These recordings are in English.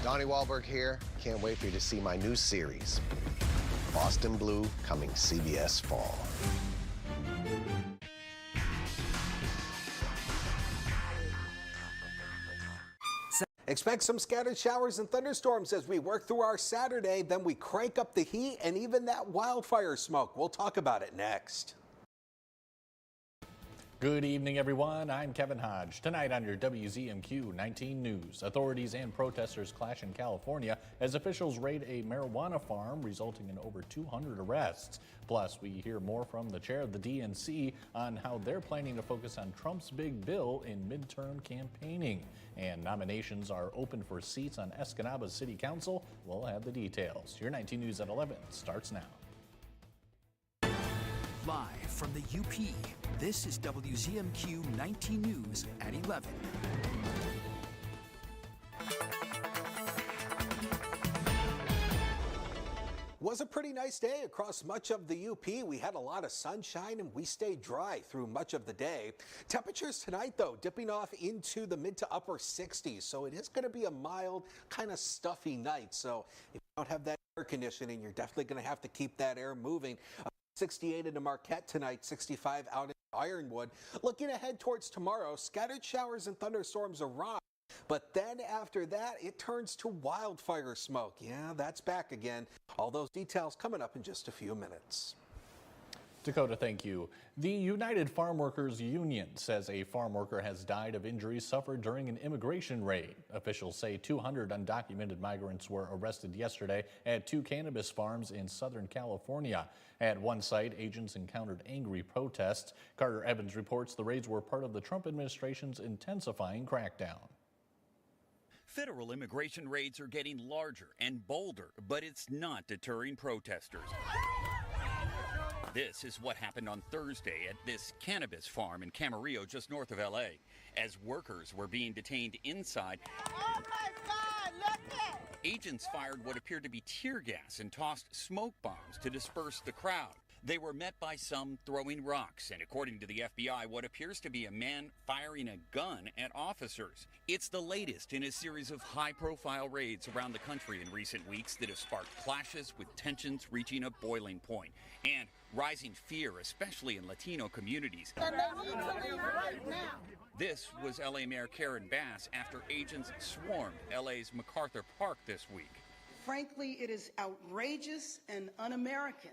Donnie Wahlberg here. Can't wait for you to see my new series, Boston Blue, coming CBS fall. Expect some scattered showers and thunderstorms as we work through our Saturday. Then we crank up the heat and even that wildfire smoke. We'll talk about it next. Good evening, everyone. I'm Kevin Hodge. Tonight on your WZMQ 19 News, authorities and protesters clash in California as officials raid a marijuana farm, resulting in over 200 arrests. Plus, we hear more from the chair of the DNC on how they're planning to focus on Trump's big bill in midterm campaigning. And nominations are open for seats on Escanaba's City Council. We'll have the details. Your 19 News at 11 starts now. Live from the UP, this is WZMQ 19 News at 11. Was a pretty nice day across much of the UP. We had a lot of sunshine and we stayed dry through much of the day. Temperatures tonight, though, dipping off into the mid to upper 60s. So it is going to be a mild, kind of stuffy night. So if you don't have that air conditioning, you're definitely going to have to keep that air moving. 68 into Marquette tonight, 65 out in Ironwood. Looking ahead towards tomorrow, scattered showers and thunderstorms arrive. But then after that, it turns to wildfire smoke. Yeah, that's back again. All those details coming up in just a few minutes. Dakota, thank you. The United Farm Workers Union says a farm worker has died of injuries suffered during an immigration raid. Officials say 200 undocumented migrants were arrested yesterday at 2 cannabis farms in Southern California. At one site, agents encountered angry protests. Carter Evans reports the raids were part of the Trump administration's intensifying crackdown. Federal immigration raids are getting larger and bolder, but it's not deterring protesters. This is what happened on Thursday at this cannabis farm in Camarillo, just north of L.A. As workers were being detained inside, oh my God, look it! Agents fired what appeared to be tear gas and tossed smoke bombs to disperse the crowd. They were met by some throwing rocks, and according to the FBI, what appears to be a man firing a gun at officers. It's the latest in a series of high-profile raids around the country in recent weeks that have sparked clashes with tensions reaching a boiling point and rising fear, especially in Latino communities. And they need to leave right now. This was LA Mayor Karen Bass after agents swarmed LA's MacArthur Park this week. Frankly, it is outrageous and un-American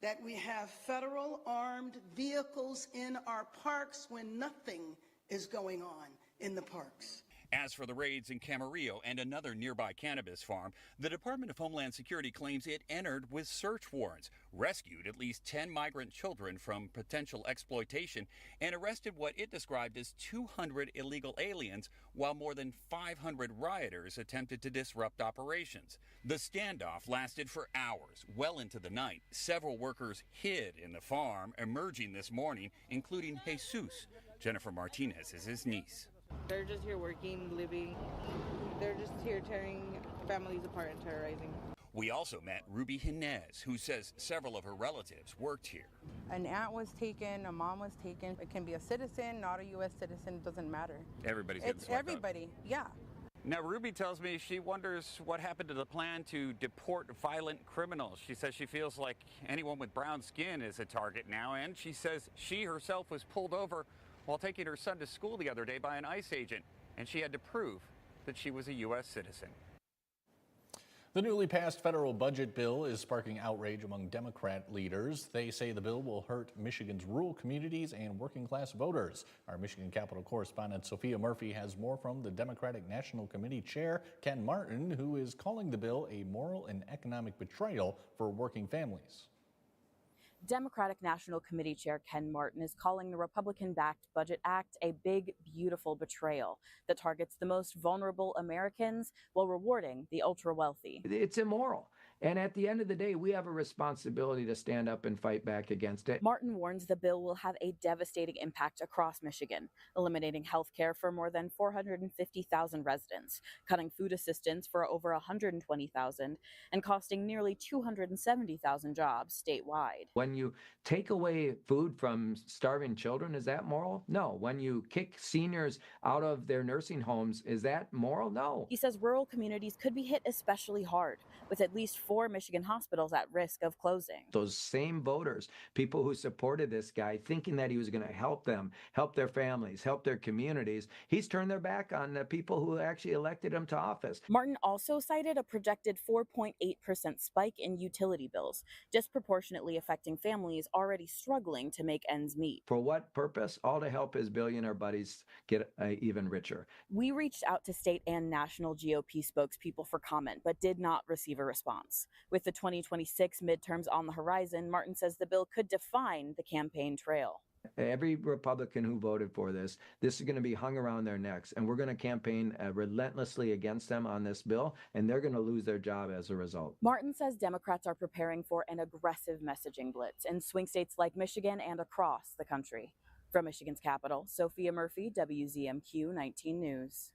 that we have federal armed vehicles in our parks when nothing is going on in the parks. As for the raids in Camarillo and another nearby cannabis farm, the Department of Homeland Security claims it entered with search warrants, rescued at least 10 migrant children from potential exploitation, and arrested what it described as 200 illegal aliens, while more than 500 rioters attempted to disrupt operations. The standoff lasted for hours, well into the night. Several workers hid in the farm, emerging this morning, including Jesus. Jennifer Martinez is his niece. They're just here working, living. They're just here tearing families apart and terrorizing. We also met Ruby Jinez, who says several of her relatives worked here. An aunt was taken, a mom was taken. It can be a citizen, not a U.S. citizen, it doesn't matter. Everybody's getting swept up. Everybody, yeah. Now, Ruby tells me she wonders what happened to the plan to deport violent criminals. She says she feels like anyone with brown skin is a target now, and she says she herself was pulled over while taking her son to school the other day by an ICE agent, and she had to prove that she was a U.S. citizen. The newly passed federal budget bill is sparking outrage among Democrat leaders. They say the bill will hurt Michigan's rural communities and working class voters. Our Michigan Capitol correspondent Sophia Murphy has more from the Democratic National Committee Chair Ken Martin, who is calling the bill a moral and economic betrayal for working families. Democratic National Committee Chair Ken Martin is calling the Republican-backed Budget Act a big, beautiful betrayal that targets the most vulnerable Americans while rewarding the ultra-wealthy. It's immoral. And at the end of the day, we have a responsibility to stand up and fight back against it. Martin warns the bill will have a devastating impact across Michigan, eliminating health care for more than 450,000 residents, cutting food assistance for over 120,000, and costing nearly 270,000 jobs statewide. When you take away food from starving children, is that moral? No. When you kick seniors out of their nursing homes, is that moral? No. He says rural communities could be hit especially hard, with at least 4 Michigan hospitals at risk of closing. Those same voters, people who supported this guy, thinking that he was going to help them, help their families, help their communities, he's turned their back on the people who actually elected him to office. Martin also cited a projected 4.8% spike in utility bills, disproportionately affecting families already struggling to make ends meet. For what purpose? All to help his billionaire buddies get even richer. We reached out to state and national GOP spokespeople for comment, but did not receive a response. With the 2026 midterms on the horizon, Martin says the bill could define the campaign trail. Every Republican who voted for this is going to be hung around their necks, and we're going to campaign relentlessly against them on this bill, and they're going to lose their job as a result. Martin says Democrats are preparing for an aggressive messaging blitz in swing states like Michigan and across the country. From Michigan's capital, Sophia Murphy, WZMQ 19 News.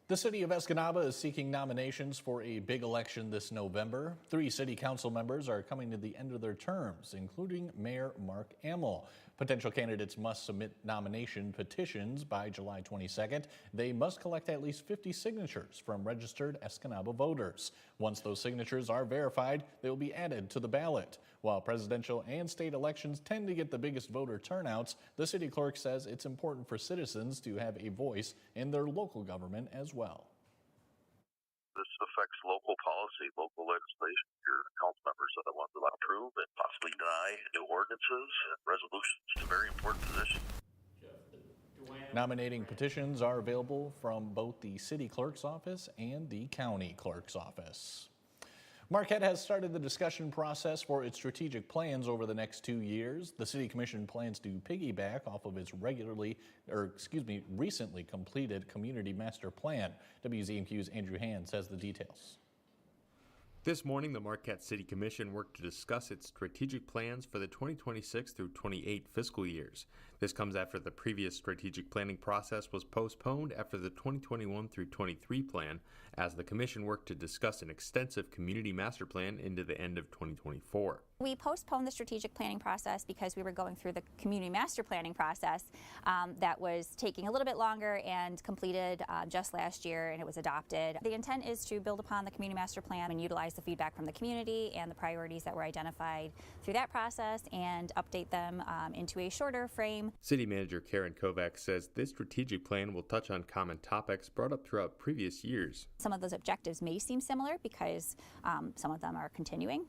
The city of Escanaba is seeking nominations for a big election this November. 3 city council members are coming to the end of their terms, including Mayor Mark Amel. Potential candidates must submit nomination petitions by July 22nd. They must collect at least 50 signatures from registered Escanaba voters. Once those signatures are verified, they will be added to the ballot. While presidential and state elections tend to get the biggest voter turnouts, the city clerk says it's important for citizens to have a voice in their local government as well. This affects local policy, local legislation. Your council members are the ones that approve and possibly deny new ordinances and resolutions. It's a very important position. Nominating petitions are available from both the city clerk's office and the county clerk's office. Marquette has started the discussion process for its strategic plans over the next 2 years. The City Commission plans to piggyback off of its recently completed Community Master Plan. WZMQ's Andrew Hands has the details. This morning, the Marquette City Commission worked to discuss its strategic plans for the 2026 through 28 fiscal years. This comes after the previous strategic planning process was postponed after the 2021 through 23 plan, as the commission worked to discuss an extensive community master plan into the end of 2024. We postponed the strategic planning process because we were going through the community master planning process that was taking a little bit longer and completed just last year, and it was adopted. The intent is to build upon the community master plan and utilize the feedback from the community and the priorities that were identified through that process and update them into a shorter frame. City Manager Karen Kovac says this strategic plan will touch on common topics brought up throughout previous years. Some of those objectives may seem similar because some of them are continuing,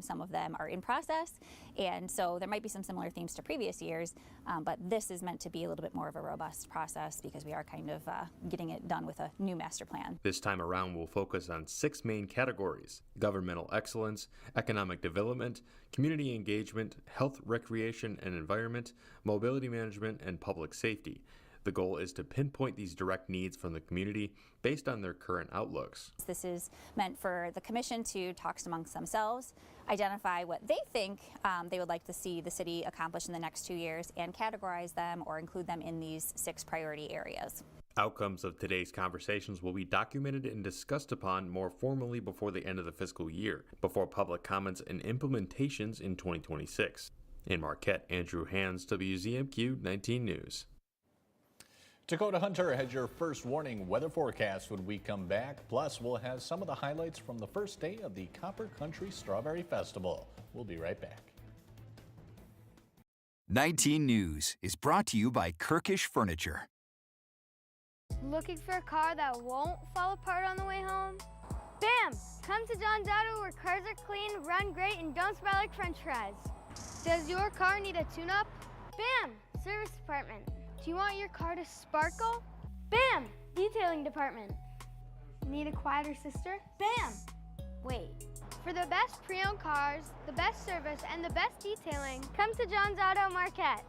some of them are in process, and so there might be some similar themes to previous years, but this is meant to be a little bit more of a robust process because we are kind of getting it done with a new master plan. This time around, we'll focus on 6 main categories: governmental excellence, economic development, community engagement, health, recreation and environment, mobility management, and public safety. The goal is to pinpoint these direct needs from the community based on their current outlooks. This is meant for the commission to talk amongst themselves, identify what they think they would like to see the city accomplish in the next 2 years, and categorize them or include them in these 6 priority areas. Outcomes of today's conversations will be documented and discussed upon more formally before the end of the fiscal year, before public comments and implementations in 2026. In Marquette, Andrew Hands, WZMQ 19 News. Dakota Hunter has your first warning weather forecast when we come back. Plus, we'll have some of the highlights from the first day of the Copper Country Strawberry Festival. We'll be right back. 19 News is brought to you by Kirkish Furniture. Looking for a car that won't fall apart on the way home? Bam! Come to John's Auto where cars are clean, run great, and don't smell like french fries. Does your car need a tune-up? Bam! Service department. Do you want your car to sparkle? Bam! Detailing department. Need a quieter sister? Bam! Wait. For the best pre-owned cars, the best service, and the best detailing, come to John's Auto Marquette.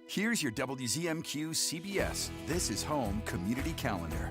Here's your WZMQ CBS This is Home Community Calendar.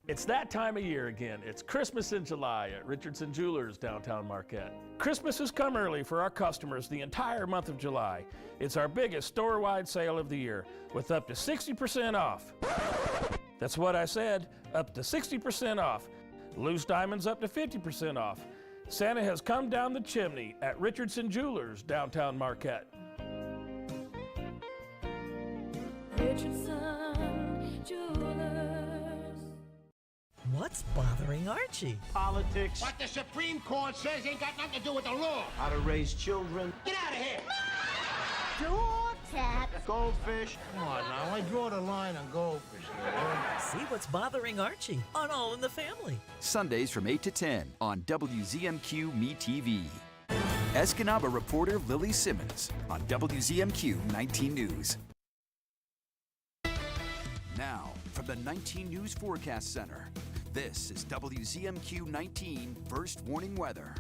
It's that time of year again. It's Christmas in July at Richardson Jewelers, downtown Marquette. Christmas has come early for our customers the entire month of July. It's our biggest store-wide sale of the year, with up to 60% off. That's what I said, up to 60% off. Loose diamonds up to 50% off. Santa has come down the chimney at Richardson Jewelers, downtown Marquette. Richardson Jewelers. What's bothering Archie? Politics. What the Supreme Court says ain't got nothing to do with the law. How to raise children. Get out of here. Door tap. Goldfish. Come on now, I draw the line on goldfish. See what's bothering Archie on All in the Family. Sundays from 8 to 10 on WZMQ Me TV. Escanaba reporter Lily Simmons on WZMQ 19 News. Now, from the 19 News Forecast Center, this is WZMQ 19 First Warning Weather.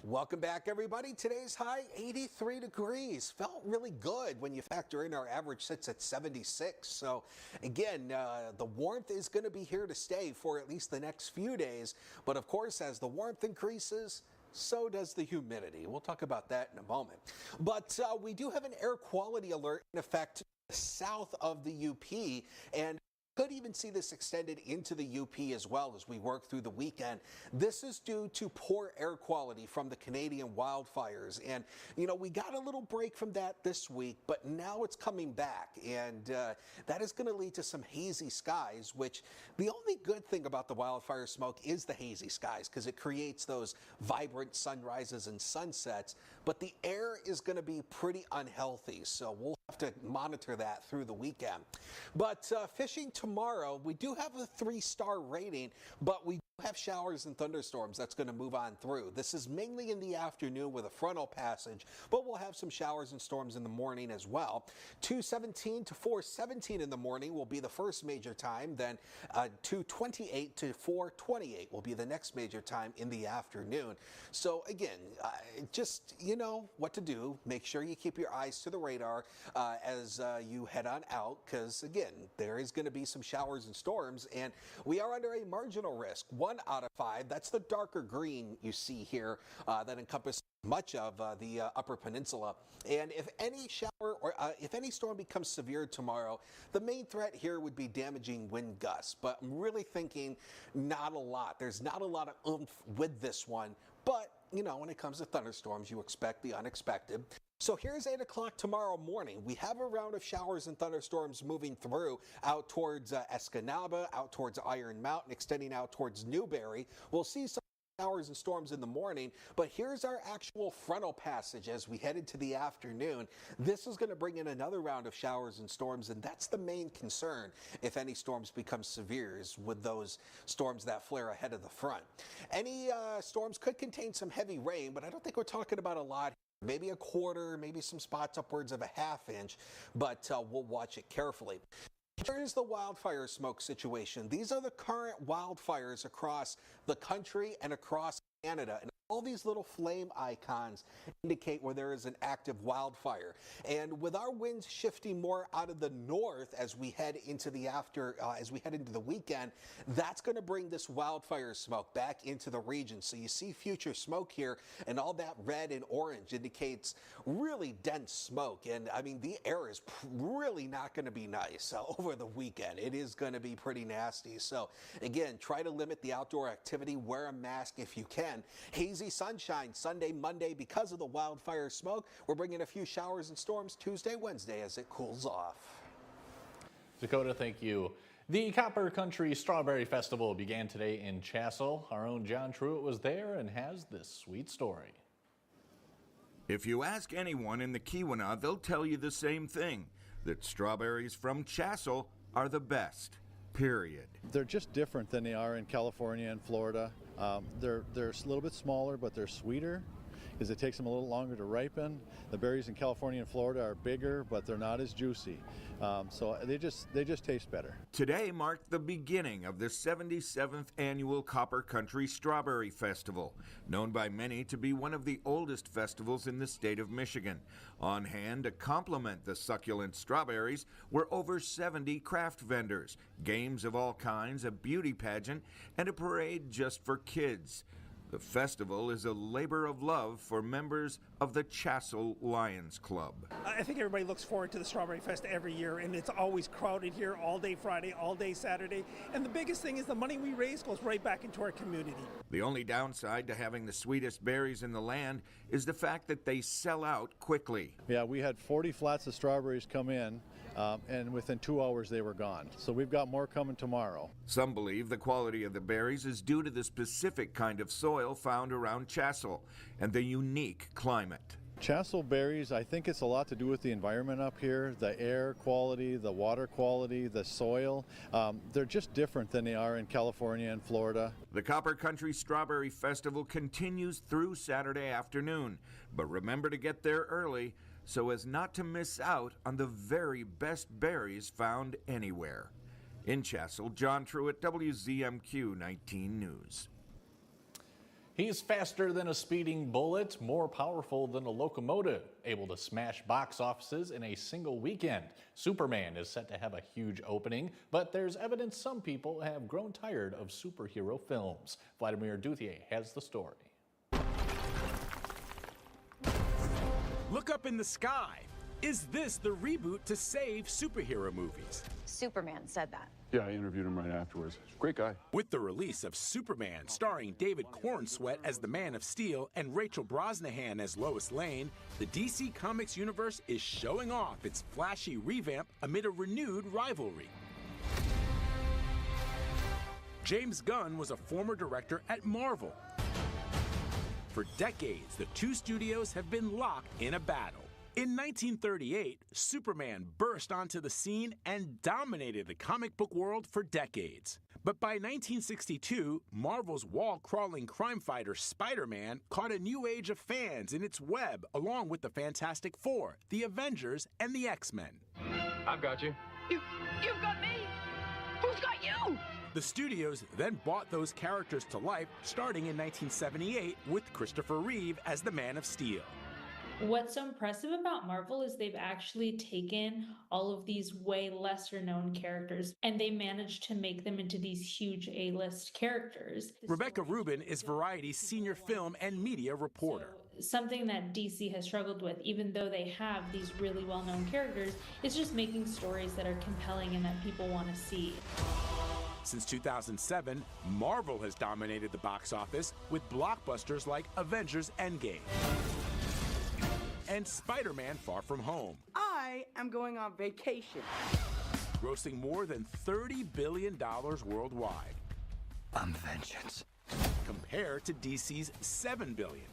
Welcome back, everybody. Today's high, 83 degrees. Felt really good when you factor in our average sits at 76. So again, the warmth is going to be here to stay for at least the next few days. But of course, as the warmth increases, so does the humidity. We'll talk about that in a moment. But we do have an air quality alert in effect south of the UP, and could even see this extended into the UP as well as we work through the weekend. This is due to poor air quality from the Canadian wildfires. And, you know, we got a little break from that this week, but now it's coming back. And that is going to lead to some hazy skies, which the only good thing about the wildfire smoke is the hazy skies because it creates those vibrant sunrises and sunsets. But the air is going to be pretty unhealthy. So we'll have to monitor that through the weekend. But fishing tomorrow, we do have a 3-star rating, but we do have showers and thunderstorms that's going to move on through. This is mainly in the afternoon with a frontal passage, but we'll have some showers and storms in the morning as well. 2:17 to 4:17 in the morning will be the first major time, then 2:28 to 4:28 will be the next major time in the afternoon. So again, just, you know what to do. Make sure you keep your eyes to the radar as you head on out, because again, there is going to be some showers and storms, and we are under a marginal risk. 1 out of 5, that's the darker green you see here that encompasses much of the Upper Peninsula. And if any shower or if any storm becomes severe tomorrow, the main threat here would be damaging wind gusts. But I'm really thinking not a lot. There's not a lot of oomph with this one. But, you know, when it comes to thunderstorms, you expect the unexpected. So here's 8 o'clock tomorrow morning. We have a round of showers and thunderstorms moving through out towards Escanaba, out towards Iron Mountain, extending out towards Newberry. We'll see some showers and storms in the morning, but here's our actual frontal passage as we head into the afternoon. This is going to bring in another round of showers and storms, and that's the main concern if any storms become severe, is with those storms that flare ahead of the front. Any storms could contain some heavy rain, but I don't think we're talking about a lot. Maybe a quarter, maybe some spots upwards of a ½ inch, but we'll watch it carefully. Here's the wildfire smoke situation. These are the current wildfires across the country and across Canada. And all these little flame icons indicate where there is an active wildfire. And with our winds shifting more out of the north as we head into the weekend, that's going to bring this wildfire smoke back into the region. So you see future smoke here, and all that red and orange indicates really dense smoke. And I mean, the air is really not going to be nice over the weekend. It is going to be pretty nasty. So again, try to limit the outdoor activity. Wear a mask if you can. Hazy sunshine Sunday, Monday because of the wildfire smoke. We're bringing a few showers and storms Tuesday, Wednesday as it cools off. Dakota, thank you. The Copper Country Strawberry Festival began today in Chassell. Our own John Truitt was there and has this sweet story. If you ask anyone in the Keweenaw, they'll tell you the same thing, that strawberries from Chassell are the best, period. They're just different than they are in California and Florida. They're a little bit smaller, but they're sweeter. is it takes them a little longer to ripen. The berries in California and Florida are bigger, but they're not as juicy. So they just taste better. Today marked the beginning of the 77th annual Copper Country Strawberry Festival, known by many to be one of the oldest festivals in the state of Michigan. On hand to complement the succulent strawberries were over 70 craft vendors, games of all kinds, a beauty pageant, and a parade just for kids. The festival is a labor of love for members of the Chassell Lions Club. I think everybody looks forward to the Strawberry Fest every year, and it's always crowded here all day Friday, all day Saturday. And the biggest thing is the money we raise goes right back into our community. The only downside to having the sweetest berries in the land is the fact that they sell out quickly. Yeah, we had 40 flats of strawberries come in, and within 2 hours they were gone. So we've got more coming tomorrow. Some believe the quality of the berries is due to the specific kind of soil found around Chassell and the unique climate. Chassell berries, I think it's a lot to do with the environment up here, the air quality, the water quality, the soil. They're just different than they are in California and Florida. The Copper Country Strawberry Festival continues through Saturday afternoon, but remember to get there early so as not to miss out on the very best berries found anywhere. In Chassell, John Truitt, WZMQ 19 News. He's faster than a speeding bullet, more powerful than a locomotive, able to smash box offices in a single weekend. Superman is set to have a huge opening, but there's evidence some people have grown tired of superhero films. Vladimir Duthier has the story. Look up in the sky. Is this the reboot to save superhero movies? Superman said that. Yeah, I interviewed him right afterwards. Great guy. With the release of Superman, starring David Cornsweet as the Man of Steel and Rachel Brosnahan as Lois Lane, the DC Comics universe is showing off its flashy revamp amid a renewed rivalry. James Gunn was a former director at Marvel. For decades, the two studios have been locked in a battle. In 1938, Superman burst onto the scene and dominated the comic book world for decades. But by 1962, Marvel's wall-crawling crime fighter Spider-Man caught a new age of fans in its web, along with the Fantastic Four, the Avengers, and the X-Men. I've got you. You've got me! Who's got you? The studios then brought those characters to life, starting in 1978 with Christopher Reeve as the Man of Steel. What's so impressive about Marvel is they've actually taken all of these way lesser known characters and they managed to make them into these huge A-list characters. Rebecca Rubin is Variety's senior film and media reporter. Something that DC has struggled with, even though they have these really well-known characters, is just making stories that are compelling and that people want to see. Since 2007, Marvel has dominated the box office with blockbusters like Avengers Endgame and Spider-Man Far From Home. I am going on vacation. Grossing more than $30 billion worldwide. I'm vengeance. Compared to DC's $7 billion.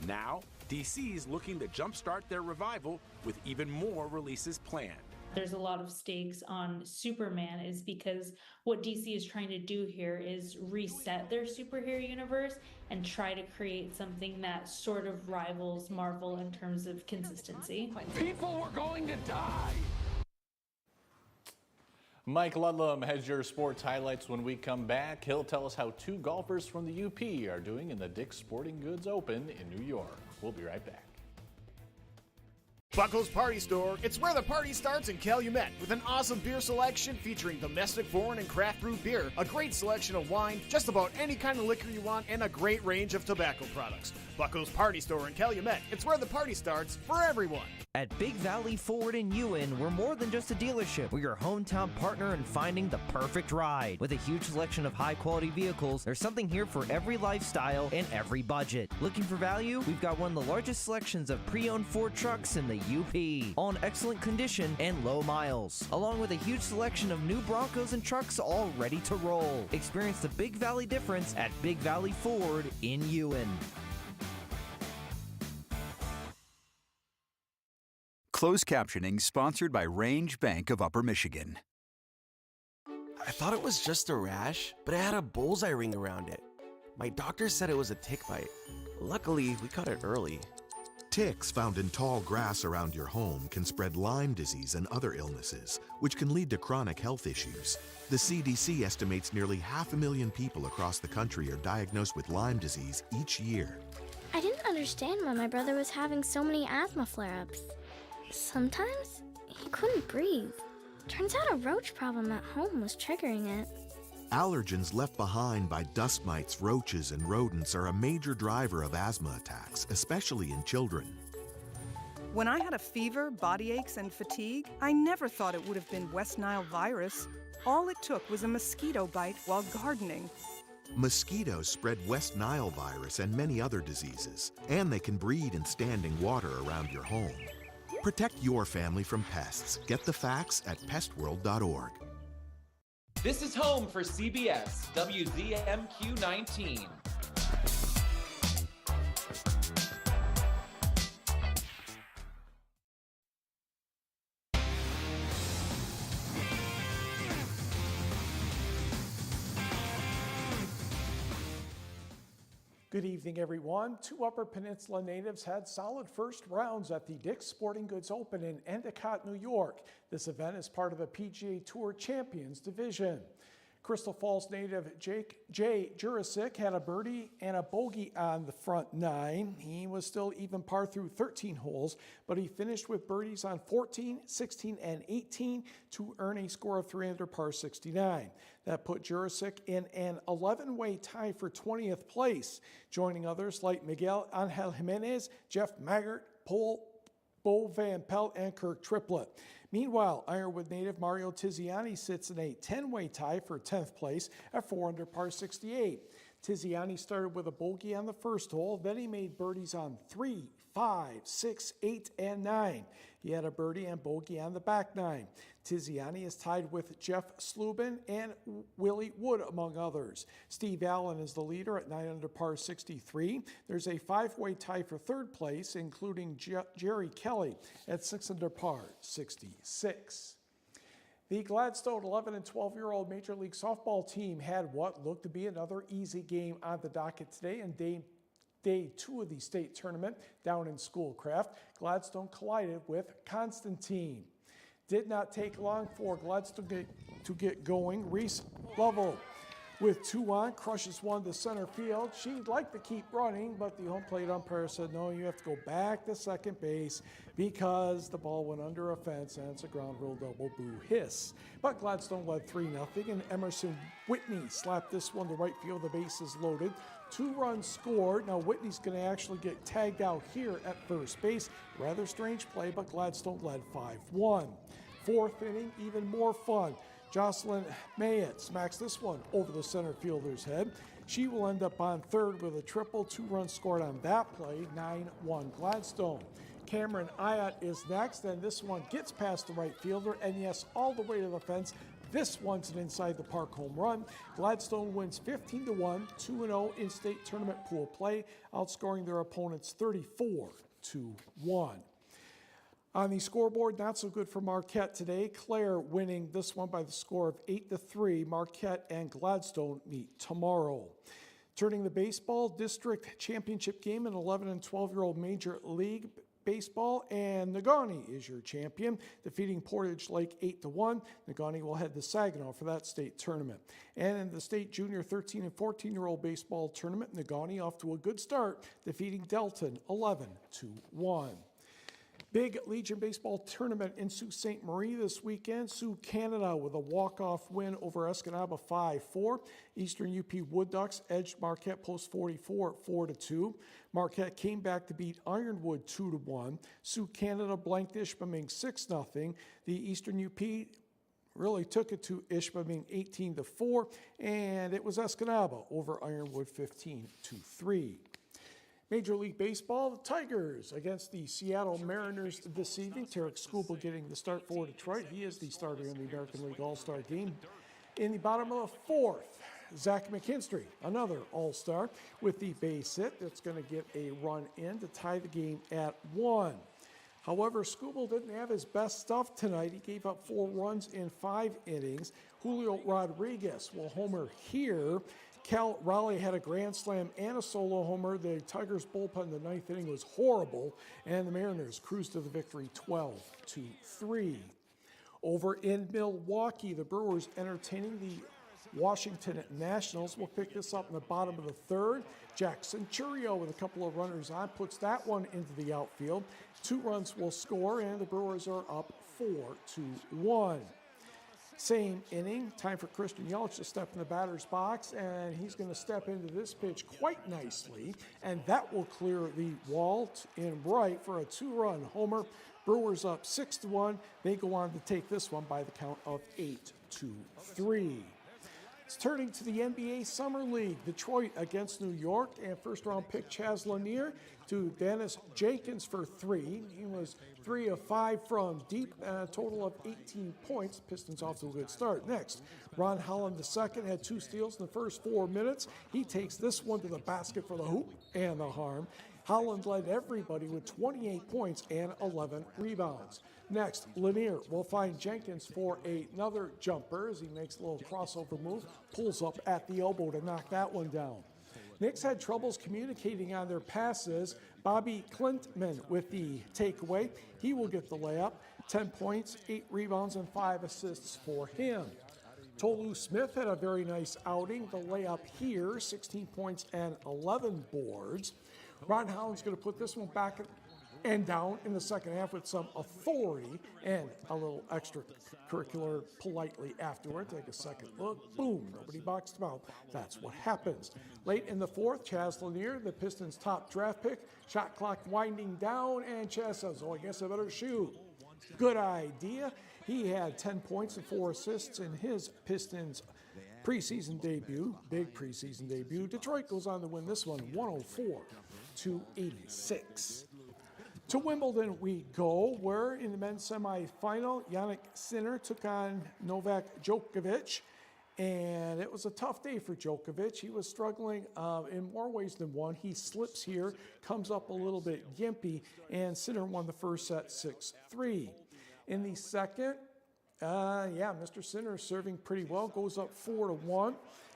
Now, DC's looking to jumpstart their revival with even more releases planned. There's a lot of stakes on Superman is because what DC is trying to do here is reset their superhero universe and try to create something that sort of rivals Marvel in terms of consistency. People were going to die. Mike Ludlam has your sports highlights when we come back. He'll tell us how two golfers from the UP are doing in the Dick's Sporting Goods Open in New York. We'll be right back. Buckles Party Store, it's where the party starts in Calumet with an awesome beer selection featuring domestic, foreign, and craft brew beer, a great selection of wine, just about any kind of liquor you want, and a great range of tobacco products. Buckles Party Store in Calumet, it's where the party starts for everyone. At Big Valley Ford in Ewan, we're more than just a dealership. We're your hometown partner in finding the perfect ride. With a huge selection of high-quality vehicles, there's something here for every lifestyle and every budget. Looking for value? We've got one of the largest selections of pre-owned Ford trucks in the UP, all in excellent condition and low miles, along with a huge selection of new Broncos and trucks all ready to roll. Experience the Big Valley difference at Big Valley Ford in Ewan. Closed captioning sponsored by Range Bank of Upper Michigan. I thought it was just a rash, but it had a bullseye ring around it. My doctor said it was a tick bite. Luckily, we caught it early. Ticks found in tall grass around your home can spread Lyme disease and other illnesses, which can lead to chronic health issues. The CDC estimates nearly 500,000 people across the country are diagnosed with Lyme disease each year. I didn't understand why my brother was having so many asthma flare-ups. Sometimes he couldn't breathe. Turns out a roach problem at home was triggering it. Allergens left behind by dust mites, roaches, and rodents are a major driver of asthma attacks, especially in children. When I had a fever, body aches, and fatigue, I never thought it would have been West Nile virus. All it took was a mosquito bite while gardening. Mosquitoes spread West Nile virus and many other diseases, and they can breed in standing water around your home. Protect your family from pests. Get the facts at pestworld.org. This is home for CBS, WZMQ 19. Good evening, everyone. Two Upper Peninsula natives had solid first rounds at the Dick's Sporting Goods Open in Endicott, New York. This event is part of the PGA Tour Champions Division. Crystal Falls native Jay Jurasic had a birdie and a bogey on the front nine. He was still even par through 13 holes, but he finished with birdies on 14, 16, and 18 to earn a score of 3 under par 69. That put Jurasic in an 11-way tie for 20th place, joining others like Miguel Angel Jimenez, Jeff Maggart, Bo Van Pelt, and Kirk Triplett. Meanwhile, Ironwood native Mario Tiziani sits in a 10-way tie for 10th place at 4 under par 68. Tiziani started with a bogey on the first hole, then he made birdies on 3, 5, 6, 8, and 9. He had a birdie and bogey on the back nine. Tiziani is tied with Jeff Slubin and Willie Wood, among others. Steve Allen is the leader at 9 under par 63. There's a 5-way tie for third place, including Jerry Kelly at 6 under par 66. The Gladstone 11 and 12-year-old Major League Softball team had what looked to be another easy game on the docket today, and Day 2 of the state tournament down in Schoolcraft. Gladstone collided with Constantine. Did not take long for Gladstone to get going. Reese Lovell with 2 on, crushes one to center field. She'd like to keep running, but the home plate umpire said, no, you have to go back to second base because the ball went under a fence and it's a ground rule double. Boo hiss. But Gladstone led 3-0, and Emerson Whitney slapped this one to right field. The base is loaded. 2 runs scored. Now Whitney's going to actually get tagged out here at first base. Rather strange play, but Gladstone led 5-1. 4th inning, even more fun. Jocelyn Mayett smacks this one over the center fielder's head. She will end up on third with a triple. 2 runs scored on that play. 9-1 Gladstone. Cameron Ayotte is next, and this one gets past the right fielder, and yes, all the way to the fence. This one's an inside the park home run. Gladstone wins 15-1, 2-0 in state tournament pool play, outscoring their opponents 34-1. On the scoreboard, not so good for Marquette today. Clare winning this one by the score of 8-3. Marquette and Gladstone meet tomorrow. Turning to baseball, district championship game in 11 and 12-year-old Major League Baseball, and Negaunee is your champion, defeating Portage Lake 8-1. Negaunee will head to Saginaw for that state tournament. And in the state junior 13 and 14-year-old baseball tournament, Negaunee off to a good start, defeating Delton 11-1. Big Legion Baseball tournament in Sault Ste. Marie this weekend. Sioux Canada with a walk-off win over Escanaba 5-4. Eastern UP Wood Ducks edged Marquette Post 44 4-2. Marquette came back to beat Ironwood 2-1. Sioux Canada blanked Ishpeming 6-0. The Eastern UP really took it to Ishpeming 18-4, and it was Escanaba over Ironwood 15-3. Major League Baseball, the Tigers against the Seattle Mariners this evening. Tarek Skubal getting the start for Detroit. He is the starter in the American League All-Star game. In the bottom of the 4th, Zach McKinstry, another All-Star, with the base hit. That's going to get a run in to tie the game at 1. However, Skubal didn't have his best stuff tonight. He gave up 4 runs in 5 innings. Julio Rodriguez will homer here. Cal Raleigh had a grand slam and a solo homer. The Tigers' bullpen in the ninth inning was horrible, and the Mariners cruised to the victory 12-3. Over in Milwaukee, the Brewers entertaining the Washington Nationals. Will pick this up in the bottom of the third. Jackson Churio with a couple of runners on puts that one into the outfield. 2 runs will score, and the Brewers are up 4-1. Same inning, time for Christian Yelich to step in the batter's box, and he's going to step into this pitch quite nicely, and that will clear the wall in right for a 2-run homer. Brewers up 6-1. They go on to take this one by the count of 8-3. It's turning to the NBA Summer League. Detroit against New York, and first-round pick Chaz Lanier to Dennis Jenkins for 3. He was 3 of 5 from deep, a total of 18 points. Pistons off to a good start. Next, Ron Holland II had 2 steals in the first 4 minutes. He takes this one to the basket for the hoop and the harm. Holland led everybody with 28 points and 11 rebounds. Next, Lanier will find Jenkins for another jumper as he makes a little crossover move, pulls up at the elbow to knock that one down. Knicks had troubles communicating on their passes. Bobby Klintman with the takeaway. He will get the layup. 10 points, 8 rebounds, and 5 assists for him. Tolu Smith had a very nice outing. The layup here, 16 points and 11 boards. Ron Holland's going to put this one back and down in the second half with some authority and a little extracurricular politely afterward. Take a second look. Boom. Nobody boxed him out. That's what happens. Late in the fourth, Chaz Lanier, the Pistons' top draft pick. Shot clock winding down, and Chaz says, I guess I better shoot. Good idea. He had 10 points and 4 assists in his Pistons preseason debut, big preseason debut. Detroit goes on to win this one 104-86. To Wimbledon we go, where in the men's semifinal, Jannik Sinner took on Novak Djokovic, and it was a tough day for Djokovic. He was struggling in more ways than one. He slips here, comes up a little bit gimpy, and Sinner won the first set 6-3. In the second, Mr. Sinner serving pretty well, goes up 4-1.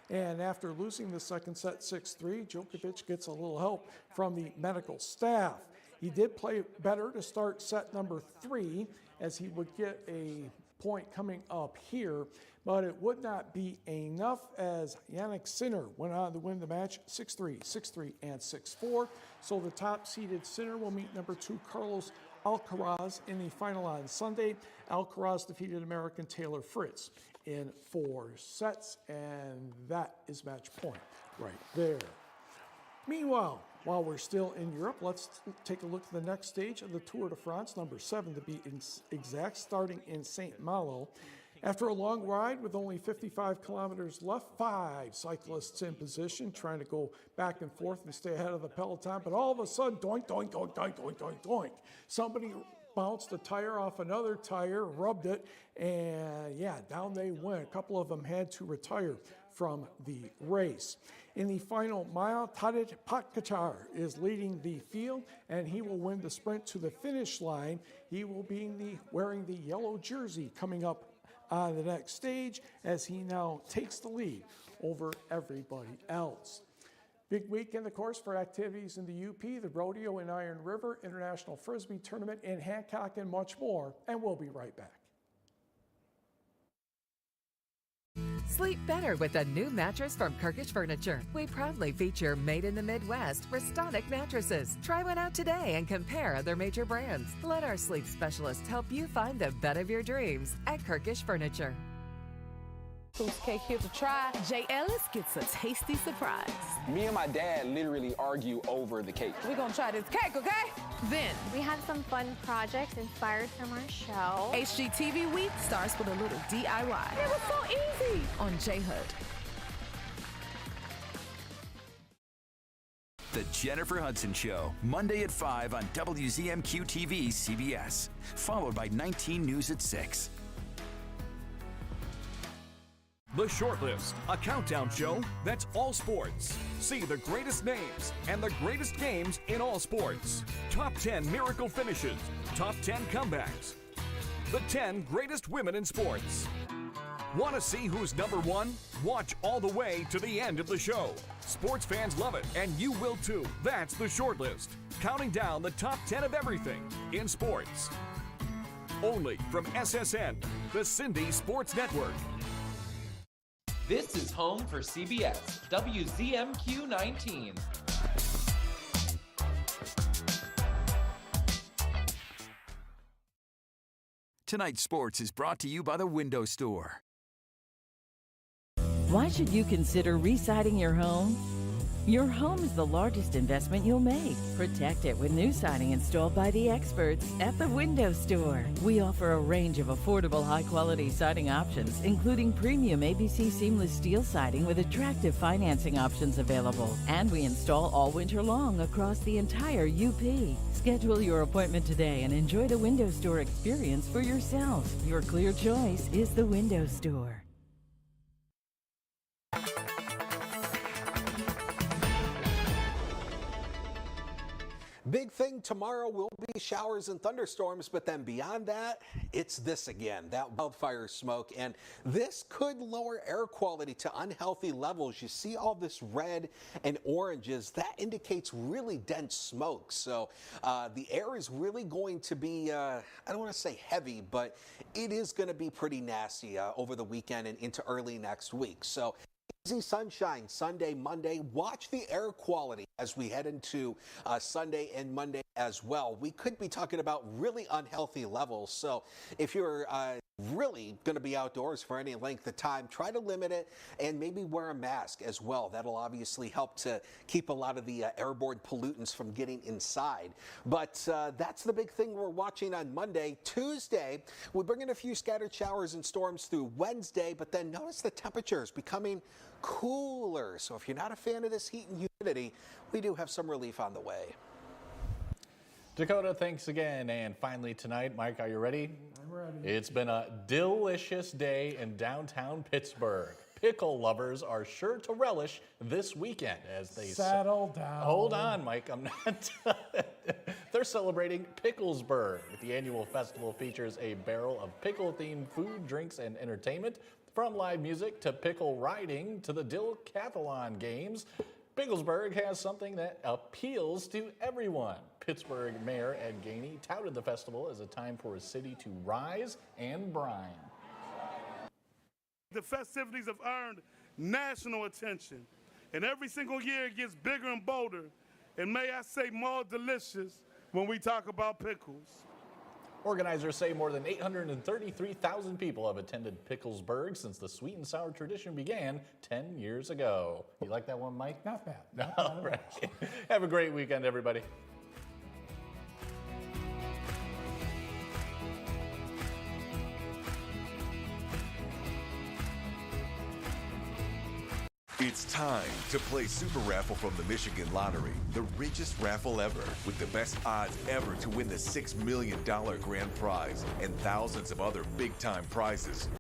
And after losing the second set 6-3, Djokovic gets a little help from the medical staff. He did play better to start set number 3, as he would get a point coming up here, but it would not be enough as Jannik Sinner went on to win the match 6-3, 6-3, and 6-4. So the top-seeded Sinner will meet number 2 Carlos Alcaraz in the final on Sunday. Alcaraz defeated American Taylor Fritz in 4 sets, and that is match point right there. Meanwhile, while we're still in Europe, let's take a look at the next stage of the Tour de France, number 7 to be exact, starting in St. Malo. After a long ride with only 55 kilometers left, 5 cyclists in position, trying to go back and forth and stay ahead of the peloton, but all of a sudden, doink, doink, doink, doink, doink, doink, doink. Somebody bounced a tire off another tire, rubbed it, and down they went. A couple of them had to retire from the race. In the final mile, Tadej Pogačar is leading the field, and he will win the sprint to the finish line. He will be wearing the yellow jersey coming up on the next stage, as he now takes the lead over everybody else. Big weekend, of course, for activities in the UP, the rodeo in Iron River, International Frisbee Tournament in Hancock, and much more. And we'll be right back. Sleep better with a new mattress from Kirkish Furniture. We proudly feature made in the Midwest Restonic mattresses. Try one out today and compare other major brands. Let our sleep specialists help you find the bed of your dreams at Kirkish Furniture. Who's cake here to try? Jay Ellis gets a tasty surprise. Me and my dad literally argue over the cake. We're gonna try this cake, okay? Then we have some fun projects inspired from our show. HGTV Week starts with a little DIY. It was so easy on J-Hood. The Jennifer Hudson Show, Monday at 5 on WZMQ TV CBS, followed by 19 News at 6. The Shortlist, a countdown show that's all sports. See the greatest names and the greatest games in all sports. Top 10 miracle finishes, top 10 comebacks. The 10 greatest women in sports. Want to see who's number one? Watch all the way to the end of the show. Sports fans love it, and you will too. That's the shortlist, counting down the top 10 of everything in sports. Only from SSN, the Cindy Sports Network. This is home for CBS, WZMQ 19. Tonight's sports is brought to you by the Window Store. Why should you consider re-siding your home? Your home is the largest investment you'll make. Protect it with new siding installed by the experts at the Window Store. We offer a range of affordable, high-quality siding options, including premium ABC seamless steel siding with attractive financing options available. And we install all winter long across the entire UP. Schedule your appointment today and enjoy the Window Store experience for yourself. Your clear choice is the Window Store. Big thing tomorrow will be showers and thunderstorms, but then beyond that, it's this again, that wildfire smoke, and this could lower air quality to unhealthy levels. You see all this red and oranges, that indicates really dense smoke. So the air is really going to be, I don't want to say heavy, but it is going to be pretty nasty over the weekend and into early next week. So easy sunshine Sunday, Monday. Watch the air quality as we head into Sunday and Monday as well. We could be talking about really unhealthy levels. So if you're really going to be outdoors for any length of time, try to limit it and maybe wear a mask as well. That'll obviously help to keep a lot of the airborne pollutants from getting inside. But that's the big thing we're watching on Monday. Tuesday, we bring in a few scattered showers and storms through Wednesday, but then notice the temperatures becoming cooler. So if you're not a fan of this heat and humidity, we do have some relief on the way. Dakota, thanks again. And finally tonight, Mike, are you ready? I'm ready. It's been a delicious day in downtown Pittsburgh. Pickle lovers are sure to relish this weekend as they settle down. Hold on, Mike. I'm not. They're celebrating Picklesburg. The annual festival features a barrel of pickle-themed food, drinks, and entertainment. From live music to pickle riding to the Dilcathlon games, Picklesburg has something that appeals to everyone. Pittsburgh Mayor Ed Gainey touted the festival as a time for a city to rise and brine. The festivities have earned national attention, and every single year it gets bigger and bolder, and may I say more delicious when we talk about pickles. Organizers say more than 833,000 people have attended Picklesburg since the sweet and sour tradition began 10 years ago. You like that one, Mike? Not bad. All right. Have a great weekend, everybody. It's time to play Super Raffle from the Michigan Lottery, the richest raffle ever, with the best odds ever to win the $6 million grand prize and thousands of other big-time prizes.